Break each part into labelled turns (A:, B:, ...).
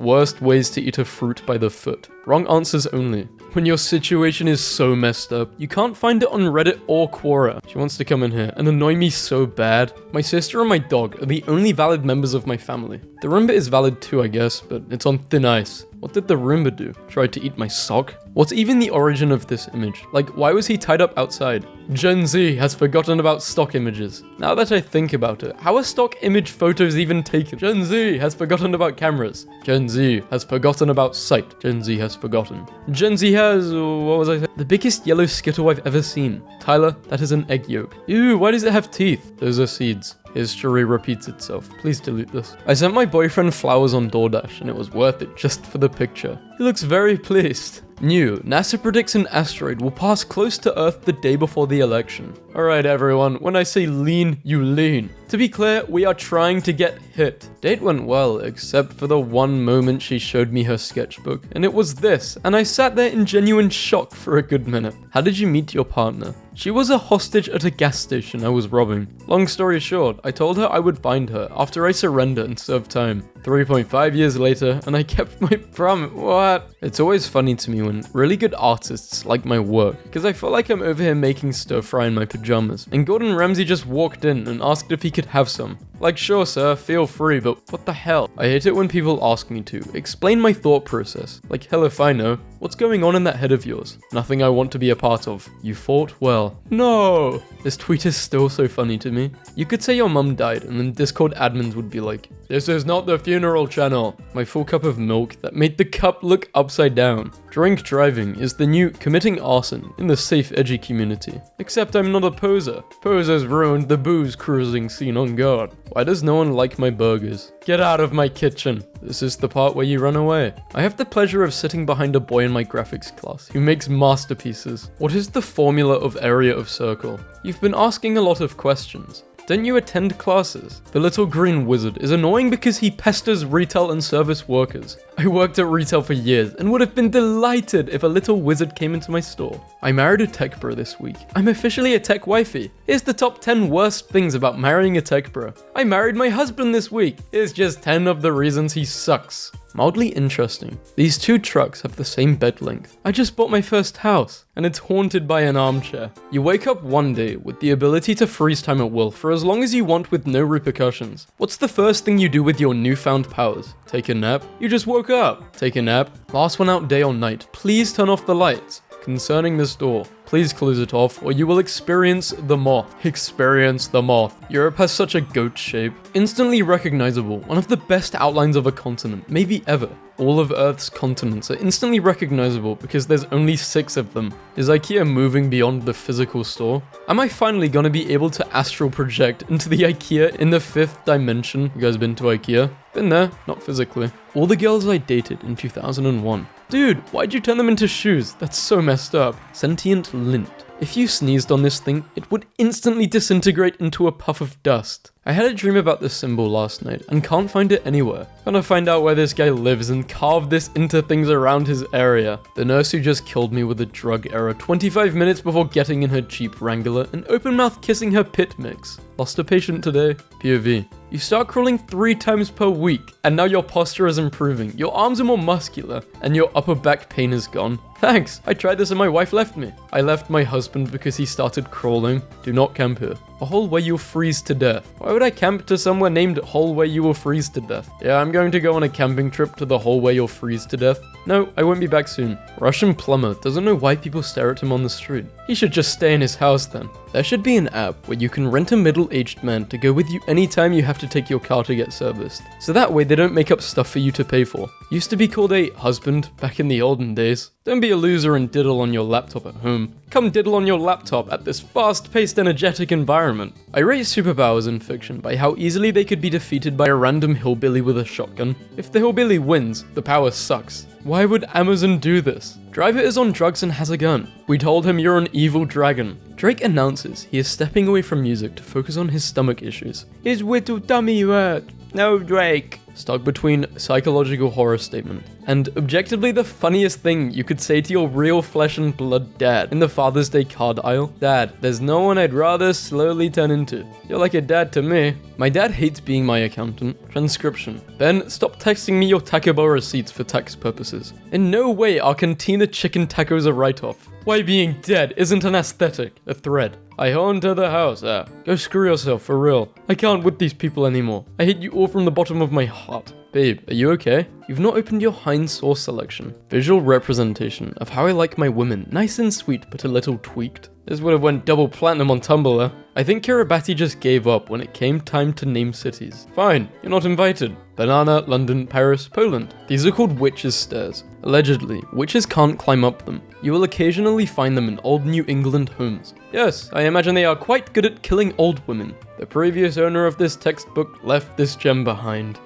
A: worst ways to eat a fruit by the foot. Wrong answers only. When your situation is so messed up, you can't find it on Reddit or Quora. She wants to come in here and annoy me so bad. My sister and my dog are the only valid members of my family. The Roomba is valid too, I guess, but it's on thin ice. What did the Roomba do? Tried to eat my sock? What's even the origin of this image? Like, why was he tied up outside? Gen Z has forgotten about stock images. Now that I think about it, how are stock image photos even taken? Gen Z has forgotten about cameras. Gen Z has forgotten about sight. Gen Z has forgotten. Gen Z has, what was I saying? The biggest yellow Skittle I've ever seen. Tyler, that is an egg yolk. Ew, why does it have teeth? Those are seeds. History repeats itself. Please delete this. I sent my boyfriend flowers on DoorDash and it was worth it just for the picture. He looks very pleased. New, NASA predicts an asteroid will pass close to Earth the day before the election. Alright everyone, when I say lean, you lean. To be clear, we are trying to get hit. Date went well, except for the one moment she showed me her sketchbook, and it was this, and I sat there in genuine shock for a good minute. How did you meet your partner? She was a hostage at a gas station I was robbing. Long story short, I told her I would find her after I surrender and serve time. 3.5 years later, and I kept my promise. What? It's always funny to me when really good artists like my work, because I feel like I'm over here making stir fry in my pajamas, and Gordon Ramsay just walked in and asked if he could have some. Like, sure sir, feel free, but what the hell? I hate it when people ask me to explain my thought process. Like, hell if I know. What's going on in that head of yours? Nothing I want to be a part of. You fought well. No! This tweet is still so funny to me. You could say your mum died, and then Discord admins would be like, "This is not the funeral channel." My full cup of milk that made the cup look upside down. Drink driving is the new committing arson in the safe edgy community. Except I'm not a poser. Posers ruined the booze cruising scene on God. Why does no one like my burgers? Get out of my kitchen. This is the part where you run away. I have the pleasure of sitting behind a boy in my graphics class who makes masterpieces. What is the formula of area of circle? You've been asking a lot of questions. Don't you attend classes? The little green wizard is annoying because he pesters retail and service workers. I worked at retail for years and would have been delighted if a little wizard came into my store. I married a tech bro this week. I'm officially a tech wifey. Here's the top 10 worst things about marrying a tech bro. I married my husband this week. Here's just 10 of the reasons he sucks. Mildly interesting. These two trucks have the same bed length. I just bought my first house, and it's haunted by an armchair. You wake up one day with the ability to freeze time at will for as long as you want with no repercussions. What's the first thing you do with your newfound powers? Take a nap? You just woke up. Take a nap. Last one out day or night. Please turn off the lights. Concerning this door, please close it off or you will experience the moth. Experience the moth. Europe has such a goat shape. Instantly recognizable, one of the best outlines of a continent, maybe ever. All of Earth's continents are instantly recognizable because there's only 6 of them. Is IKEA moving beyond the physical store? Am I finally gonna be able to astral project into the IKEA in the 5th dimension? You guys been to IKEA? Been there, not physically. All the girls I dated in 2001. Dude, why'd you turn them into shoes? That's so messed up. Sentient lint. If you sneezed on this thing, it would instantly disintegrate into a puff of dust. I had a dream about this symbol last night and can't find it anywhere. Gonna find out where this guy lives and carve this into things around his area. The nurse who just killed me with a drug error 25 minutes before getting in her Jeep Wrangler and open mouth kissing her pit mix. Lost a patient today. POV. You start crawling 3 times per week, and now your posture is improving, your arms are more muscular, and your upper back pain is gone. Thanks, I tried this and my wife left me. I left my husband because he started crawling. Do not camp here. A hole where you'll freeze to death. Why would I camp to somewhere named Hole Where You Will Freeze to Death? Yeah, I'm going to go on a camping trip to the hole where you'll freeze to death. No, I won't be back soon. Russian plumber doesn't know why people stare at him on the street. He should just stay in his house then. There should be an app where you can rent a middle-aged man to go with you anytime you have to take your car to get serviced. So that way they don't make up stuff for you to pay for. Used to be called a husband back in the olden days. Don't be a loser and diddle on your laptop at home. Come diddle on your laptop at this fast-paced, energetic environment. I rate superpowers in fiction by how easily they could be defeated by a random hillbilly with a shotgun. If the hillbilly wins, the power sucks. Why would Amazon do this? Driver is on drugs and has a gun. We told him you're an evil dragon. Drake announces he is stepping away from music to focus on his stomach issues. His little tummy hurt. No, Drake. Stuck between psychological horror statement and objectively the funniest thing you could say to your real flesh and blood dad in the Father's Day card aisle. Dad, there's no one I'd rather slowly turn into. You're like a dad to me. My dad hates being my accountant. Transcription. Ben, stop texting me your Taco Bell receipts for tax purposes. In no way are cantina chicken tacos a write-off. Why being dead isn't an aesthetic, a thread. I haunted the house. Go screw yourself, for real. I can't with these people anymore. I hate you all from the bottom of my heart. Babe, are you okay? You've not opened your Heinz sauce selection. Visual representation of how I like my women. Nice and sweet, but a little tweaked. This would have went double platinum on Tumblr. I think Kiribati just gave up when it came time to name cities. Fine, you're not invited. Banana, London, Paris, Poland. These are called witches' stairs. Allegedly, witches can't climb up them. You will occasionally find them in old New England homes. Yes, I imagine they are quite good at killing old women. The previous owner of this textbook left this gem behind.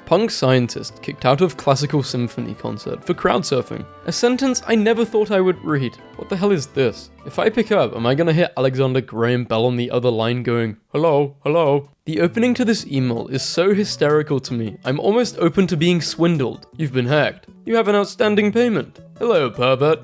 A: Punk scientist kicked out of classical symphony concert for crowd surfing. A sentence I never thought I would read. What the hell is this? If I pick up, am I gonna hear Alexander Graham Bell on the other line going, hello, hello? The opening to this email is so hysterical to me, I'm almost open to being swindled. You've been hacked. You have an outstanding payment. Hello, pervert.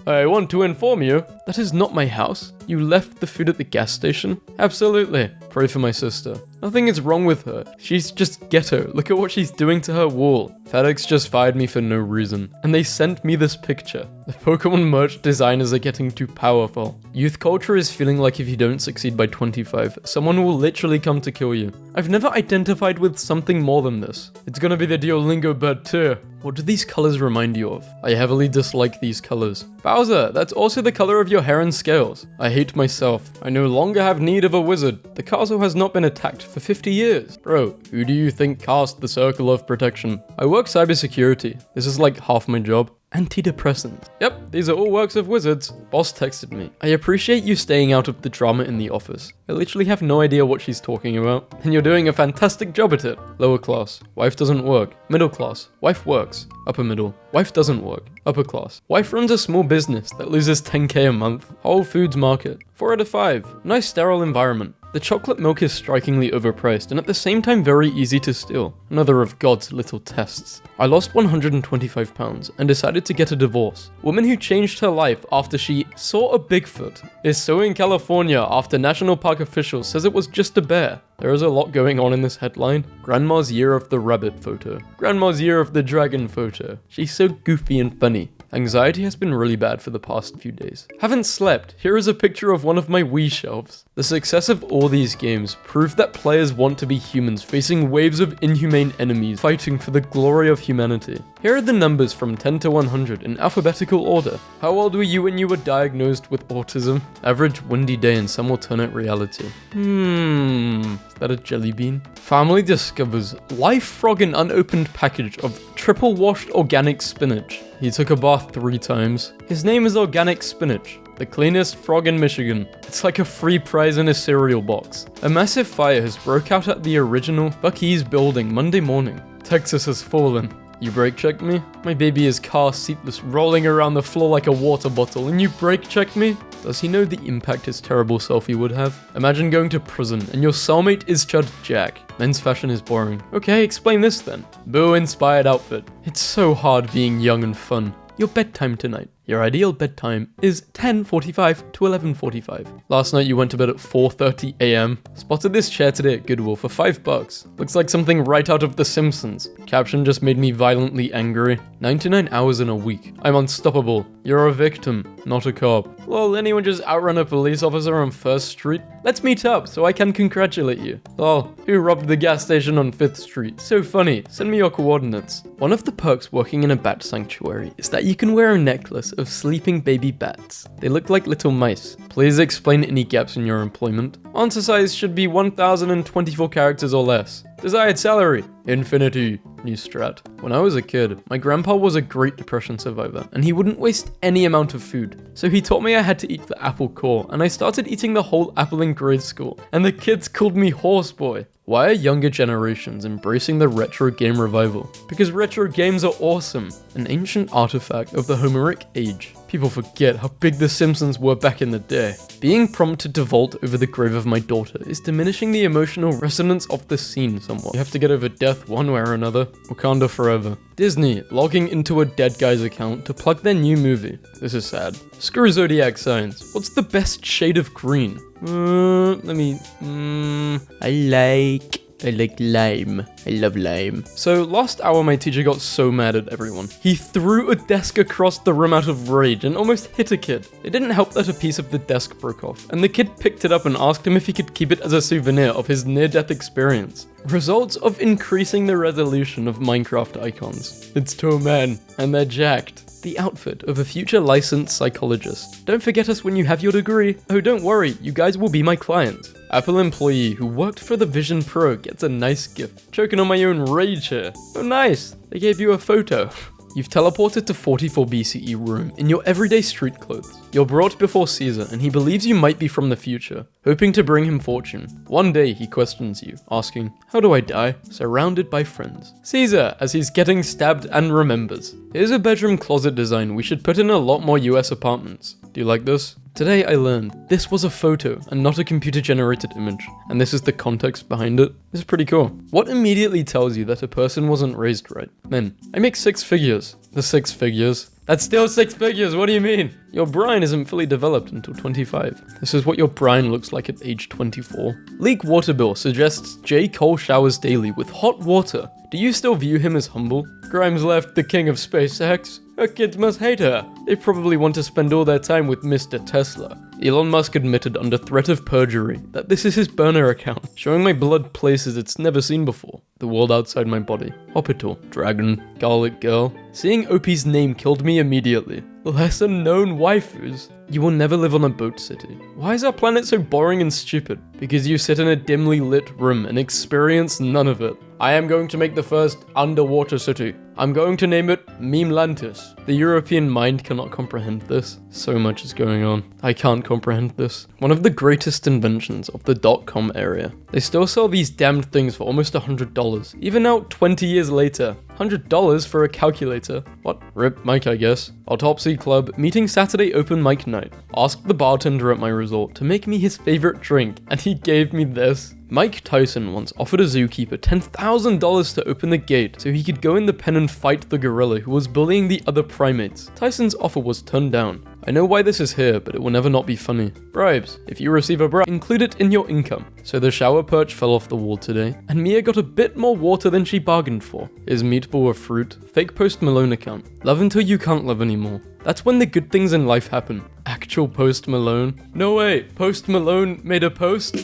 A: I want to inform you. That is not my house. You left the food at the gas station? Absolutely. Pray for my sister. Nothing is wrong with her. She's just ghetto. Look at what she's doing to her wall. FedEx just fired me for no reason. And they sent me this picture. The Pokemon merch designers are getting too powerful. Youth culture is feeling like if you don't succeed by 25, someone will literally come to kill you. I've never identified with something more than this. It's gonna be the Duolingo bird too. What do these colors remind you of? I heavily dislike these colors. Bowser, that's also the color of your hair and scales. I hate myself. I no longer have need of a wizard. The castle has not been attacked for 50 years. Bro, who do you think cast the circle of protection? I work cybersecurity. This is like half my job. Antidepressants. Yep, these are all works of wizards. Boss texted me. I appreciate you staying out of the drama in the office. I literally have no idea what she's talking about. And you're doing a fantastic job at it. Lower class. Wife doesn't work. Middle class. Wife works. Upper middle. Wife doesn't work. Upper class. Wife runs a small business that loses 10k a month. Whole Foods Market. 4 out of 5. Nice sterile environment. The chocolate milk is strikingly overpriced and at the same time very easy to steal. Another of God's little tests. I lost 125 pounds and decided to get a divorce. Woman who changed her life after she saw a Bigfoot is suing California after National Park officials says it was just a bear. There is a lot going on in this headline. Grandma's year of the rabbit photo. Grandma's year of the dragon photo. She's so goofy and funny. Anxiety has been really bad for the past few days. Haven't slept. Here is a picture of one of my Wii shelves. The success of all these games proved that players want to be humans facing waves of inhumane enemies fighting for the glory of humanity. Here are the numbers from 10 to 100 in alphabetical order. How old were you when you were diagnosed with autism? Average windy day in some alternate reality. Is that a jelly bean? Family discovers live frog in unopened package of triple washed organic spinach. He took a bath 3 times. His name is Organic Spinach. The cleanest frog in Michigan. It's like a free prize in a cereal box. A massive fire has broke out at the original Buc-ee's building Monday morning. Texas has fallen. You brake checked me? My baby is car seatless, rolling around the floor like a water bottle, and you brake checked me? Does he know the impact his terrible selfie would have? Imagine going to prison and your cellmate is Chud Jack. Men's fashion is boring. Okay, explain this then. Boo-inspired outfit. It's so hard being young and fun. Your bedtime tonight. Your ideal bedtime is 10:45 to 11:45. Last night you went to bed at 4:30 a.m. Spotted this chair today at Goodwill for $5. Looks like something right out of The Simpsons. Caption just made me violently angry. 99 hours in a week. I'm unstoppable. You're a victim, not a cop. Lol, anyone just outrun a police officer on 1st Street? Let's meet up so I can congratulate you. Lol, who robbed the gas station on 5th Street? So funny. Send me your coordinates. One of the perks working in a bat sanctuary is that you can wear a necklace of sleeping baby bats. They look like little mice. Please explain any gaps in your employment. Answer size should be 1024 characters or less. Desired salary, infinity. New strat. When I was a kid, my grandpa was a Great Depression survivor, and he wouldn't waste any amount of food. So he taught me I had to eat the apple core, and I started eating the whole apple in grade school, and the kids called me horse boy. Why are younger generations embracing the retro game revival? Because retro games are awesome. An ancient artifact of the Homeric age. People forget how big The Simpsons were back in the day. Being prompted to vault over the grave of my daughter is diminishing the emotional resonance of the scene somewhat. You have to get over death one way or another. Wakanda forever. Disney logging into a dead guy's account to plug their new movie. This is sad. Screw zodiac signs. What's the best shade of green? I like lime. I love lime. So last hour my teacher got so mad at everyone. He threw a desk across the room out of rage and almost hit a kid. It didn't help that a piece of the desk broke off, and the kid picked it up and asked him if he could keep it as a souvenir of his near-death experience. Results of increasing the resolution of Minecraft icons. It's two men, and they're jacked. The outfit of a future licensed psychologist. Don't forget us when you have your degree. Oh, don't worry, you guys will be my client. Apple employee who worked for the Vision Pro gets a nice gift. Choking on my own rage here. Oh nice, they gave you a photo. You've teleported to 44 BCE Rome in your everyday street clothes. You're brought before Caesar and he believes you might be from the future, hoping to bring him fortune. One day he questions you, asking, "How do I die?" Surrounded by friends. Caesar, as he's getting stabbed and remembers. Here's a bedroom closet design we should put in a lot more US apartments. Do you like this? Today I learned this was a photo and not a computer-generated image, and this is the context behind it. This is pretty cool. What immediately tells you that a person wasn't raised right? Men, I make 6 figures. The 6 figures? That's still 6 figures, what do you mean? Your brain isn't fully developed until 25. This is what your brain looks like at age 24. Leak water bill suggests J. Cole showers daily with hot water. Do you still view him as humble? Grimes left, the king of SpaceX. Her kids must hate her. They probably want to spend all their time with Mr. Tesla. Elon Musk admitted under threat of perjury that this is his burner account, showing my blood places it's never seen before. The world outside my body. Hospital, dragon, garlic girl. Seeing OP's name killed me immediately. Lesser known waifus. You will never live on a boat city. Why is our planet so boring and stupid? Because you sit in a dimly lit room and experience none of it. I am going to make the first underwater city. I'm going to name it Memelantis. The European mind cannot comprehend this. So much is going on. I can't comprehend this. One of the greatest inventions of the .com area. They still sell these damned things for almost $100, even now 20 years later. $100 for a calculator. What? Rip Mike, I guess. Autopsy Club, meeting Saturday open mic night. Asked the bartender at my resort to make me his favorite drink, and he gave me this. Mike Tyson once offered a zookeeper $10,000 to open the gate so he could go in the pen and fight the gorilla who was bullying the other primates. Tyson's offer was turned down. I know why this is here, but it will never not be funny. Bribes. If you receive a bribe, include it in your income. So the shower perch fell off the wall today, and Mia got a bit more water than she bargained for. Is meatball a fruit? Fake Post Malone account. Love until you can't love anymore. That's when the good things in life happen. Actual Post Malone. No way, Post Malone made a post?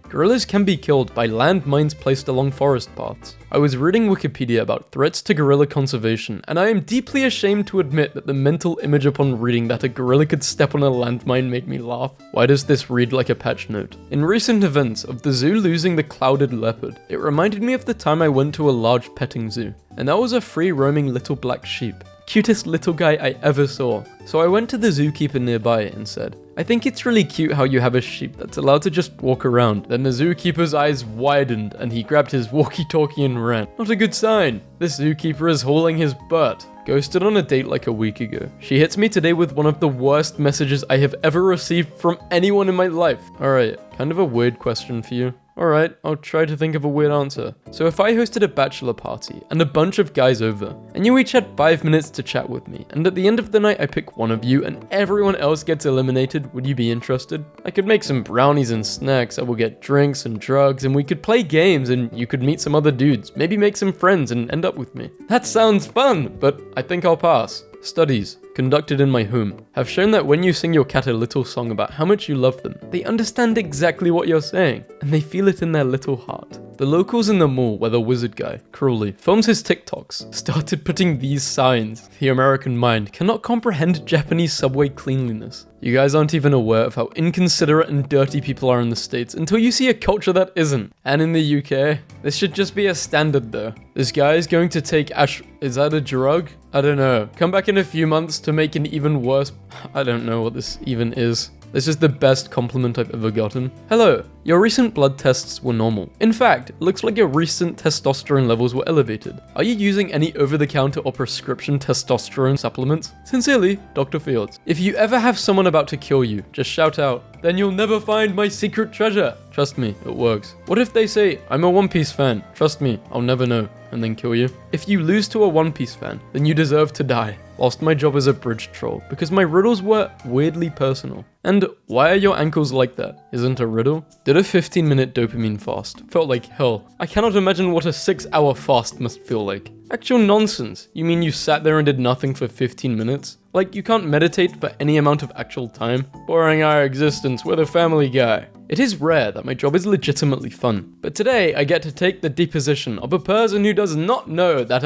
A: Gorillas can be killed by landmines placed along forest paths. I was reading Wikipedia about threats to gorilla conservation, and I am deeply ashamed to admit that the mental image upon reading that a gorilla could step on a landmine made me laugh. Why does this read like a patch note? In recent events of the zoo losing the clouded leopard, it reminded me of the time I went to a large petting zoo, and that was a free-roaming little black sheep. Cutest little guy I ever saw. So I went to the zookeeper nearby and said, "I think it's really cute how you have a sheep that's allowed to just walk around." Then the zookeeper's eyes widened and he grabbed his walkie-talkie and ran. Not a good sign. This zookeeper is hauling his butt. Ghosted on a date like a week ago. She hits me today with one of the worst messages I have ever received from anyone in my life. Alright, kind of a weird question for you. Alright, I'll try to think of a weird answer. So if I hosted a bachelor party and a bunch of guys over, and you each had 5 minutes to chat with me, and at the end of the night I pick one of you and everyone else gets eliminated, would you be interested? I could make some brownies and snacks, I will get drinks and drugs, and we could play games and you could meet some other dudes, maybe make some friends and end up with me. That sounds fun, but I think I'll pass. Studies, conducted in my home, have shown that when you sing your cat a little song about how much you love them, they understand exactly what you're saying, and they feel it in their little heart. The locals in the mall where the wizard guy, Crowley, films his TikToks, started putting these signs. The American mind cannot comprehend Japanese subway cleanliness. You guys aren't even aware of how inconsiderate and dirty people are in the States until you see a culture that isn't. And in the UK, this should just be a standard though. This guy is going to take is that a drug? I don't know. Come back in a few months to make an even worse. I don't know what this even is. This is the best compliment I've ever gotten. Hello, your recent blood tests were normal. In fact, it looks like your recent testosterone levels were elevated. Are you using any over-the-counter or prescription testosterone supplements? Sincerely, Dr. Fields. If you ever have someone about to kill you, just shout out, "Then you'll never find my secret treasure." Trust me, it works. What if they say, "I'm a One Piece fan"? Trust me, I'll never know, and then kill you. If you lose to a One Piece fan, then you deserve to die. Lost my job as a bridge troll because my riddles were weirdly personal. And why are your ankles like that? Isn't a riddle? Did a 15-minute dopamine fast. Felt like hell. I cannot imagine what a 6-hour fast must feel like. Actual nonsense. You mean you sat there and did nothing for 15 minutes? Like you can't meditate for any amount of actual time? Boring our existence with a Family Guy. It is rare that my job is legitimately fun, but today I get to take the deposition of a person who does not know that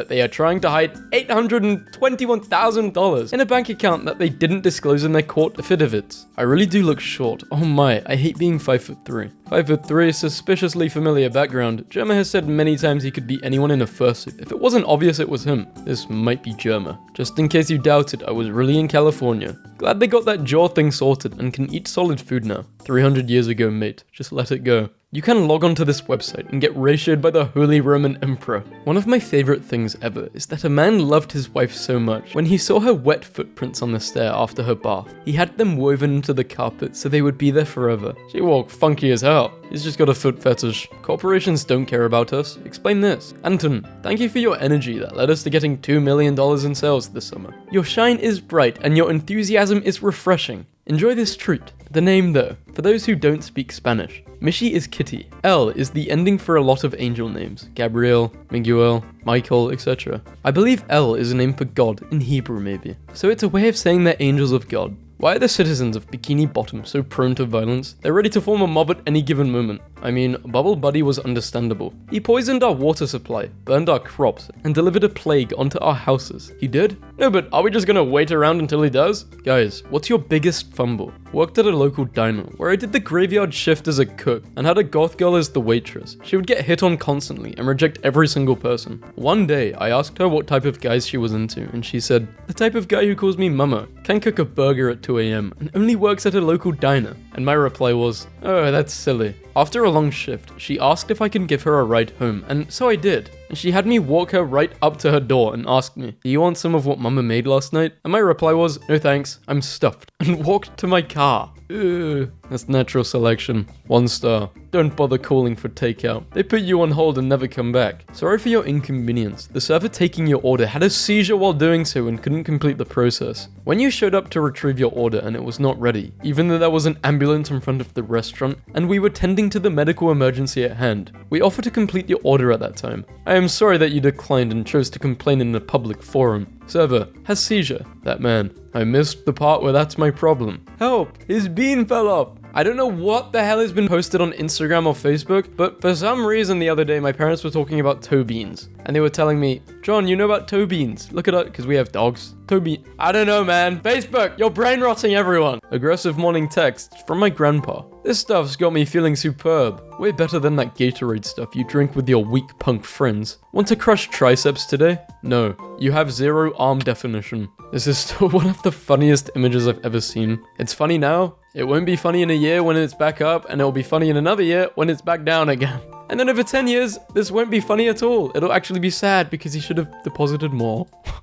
A: they are trying to hide $821,000 in a bank account that they didn't disclose in their court affidavits. I really do look short. Oh my, I hate being 5'3". 5'3", suspiciously familiar background. Jerma has said many times he could be anyone in a fursuit. If it wasn't obvious it was him, this might be Jerma. Just in case you doubted, I was really in California. Glad they got that jaw thing sorted and can eat solid food now. 300 years ago, mate. Just let it go. You can log onto this website and get ratioed by the Holy Roman Emperor. One of my favorite things ever is that a man loved his wife so much. When he saw her wet footprints on the stair after her bath, he had them woven into the carpet so they would be there forever. She walked funky as hell. He's just got a foot fetish. Corporations don't care about us. Explain this. Anton, thank you for your energy that led us to getting $2 million in sales this summer. Your shine is bright and your enthusiasm is refreshing. Enjoy this treat. The name though, for those who don't speak Spanish. Mishi is Kitty. El is the ending for a lot of angel names. Gabriel, Miguel, Michael, etc. I believe El is a name for God, in Hebrew maybe. So it's a way of saying they're angels of God. Why are the citizens of Bikini Bottom so prone to violence? They're ready to form a mob at any given moment. I mean, Bubble Buddy was understandable. He poisoned our water supply, burned our crops, and delivered a plague onto our houses. He did? No, but are we just gonna wait around until he does? Guys, what's your biggest fumble? Worked at a local diner, where I did the graveyard shift as a cook, and had a goth girl as the waitress. She would get hit on constantly, and reject every single person. One day, I asked her what type of guys she was into, and she said, "The type of guy who calls me mama, can cook a burger at 2 AM, and only works at a local diner." And my reply was, "Oh, that's silly." After a long shift, she asked if I can give her a ride home, and so I did. And she had me walk her right up to her door and asked me, "Do you want some of what Mama made last night?" And my reply was, "No thanks, I'm stuffed," and walked to my car. Ugh, that's natural selection. 1 star. Don't bother calling for takeout. They put you on hold and never come back. Sorry for your inconvenience. The server taking your order had a seizure while doing so and couldn't complete the process. When you showed up to retrieve your order and it was not ready, even though there was an ambulance in front of the restaurant and we were tending to the medical emergency at hand, we offered to complete your order at that time. I am sorry that you declined and chose to complain in a public forum. Server, has seizure. That man. I missed the part where that's my problem. Help! His bean fell off! I don't know what the hell has been posted on Instagram or Facebook, but for some reason the other day my parents were talking about toe beans. And they were telling me, "John, you know about toe beans? Look it up," because we have dogs. Toe bean. I don't know, man. Facebook, you're brain rotting everyone. Aggressive morning texts from my grandpa. This stuff's got me feeling superb. Way better than that Gatorade stuff you drink with your weak punk friends. Want to crush triceps today? No. You have 0 arm definition. This is still one of the funniest images I've ever seen. It's funny now. It won't be funny in a year when it's back up, and it'll be funny in another year when it's back down again. And then over 10 years, this won't be funny at all. It'll actually be sad because he should have deposited more.